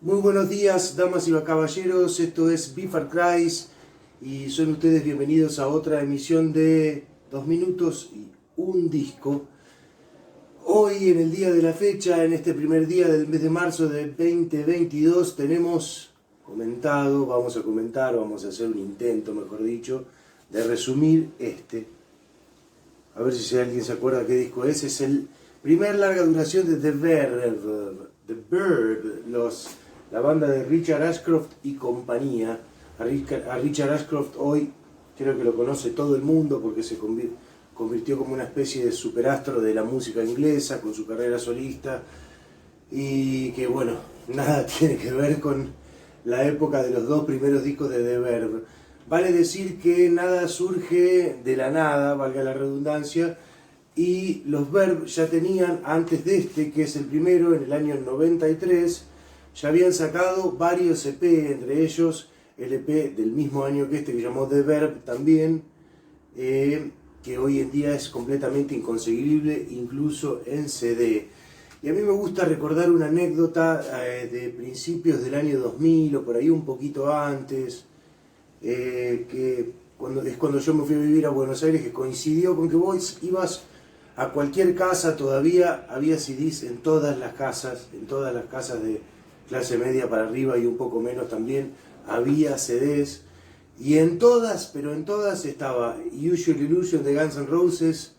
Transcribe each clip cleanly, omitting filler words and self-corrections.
Muy buenos días, damas y caballeros, esto es Bifar Cries y son ustedes bienvenidos a otra emisión de 2 minutos y un disco. Hoy, en el día de la fecha, en este primer día del mes de marzo de 2022, tenemos vamos a hacer un intento, mejor dicho, de resumir a ver si alguien se acuerda qué disco es el primer larga duración de la banda de Richard Ashcroft y compañía. A Richard Ashcroft hoy creo que lo conoce todo el mundo porque se convirtió como una especie de superastro de la música inglesa con su carrera solista y que bueno, nada tiene que ver con la época de los dos primeros discos de The Verve. Vale decir que nada surge de la nada, valga la redundancia, y los Verve ya tenían, antes de que es el primero, en el año 93, ya habían sacado varios EP, entre ellos el EP del mismo año que que llamó The Verve también, que hoy en día es completamente inconseguible, incluso en CD. Y a mí me gusta recordar una anécdota de principios del año 2000 o por ahí un poquito antes, que cuando yo me fui a vivir a Buenos Aires, que coincidió con que vos ibas a cualquier casa, todavía había CDs en todas las casas de clase media para arriba y un poco menos también, había CDs, y en todas, pero en todas estaba Use Your Illusion de Guns N' Roses,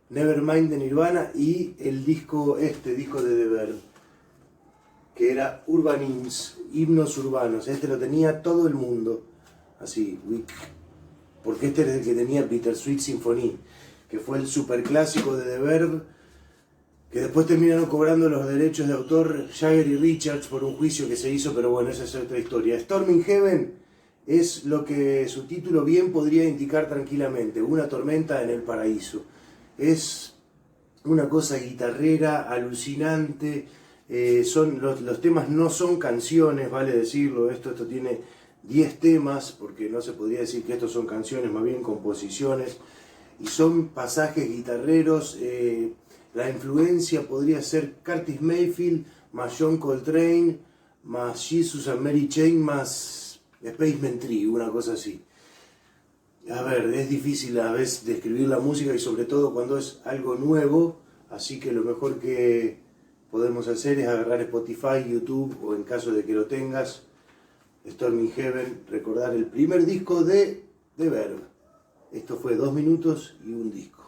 Nevermind de Nirvana y el disco de The Verve, que era Urban Hymns, himnos urbanos. Lo tenía todo el mundo, así, porque es el que tenía Bittersweet Symphony, que fue el superclásico de The Verve, que después terminaron cobrando los derechos de autor Jagger y Richards por un juicio que se hizo, pero bueno, esa es otra historia. Storming Heaven es lo que su título bien podría indicar tranquilamente, una tormenta en el paraíso. Es una cosa guitarrera, alucinante, los temas no son canciones, vale decirlo, esto tiene 10 temas, porque no se podría decir que estos son canciones, más bien composiciones, y son pasajes guitarreros. La influencia podría ser Curtis Mayfield, más John Coltrane, más Jesus and Mary Chain, más Spaceman Tree, una cosa así. A ver, es difícil a veces describir la música y sobre todo cuando es algo nuevo, así que lo mejor que podemos hacer es agarrar Spotify, YouTube o en caso de que lo tengas, Storming Heaven, recordar el primer disco de The Verve. Esto fue 2 minutos y un disco.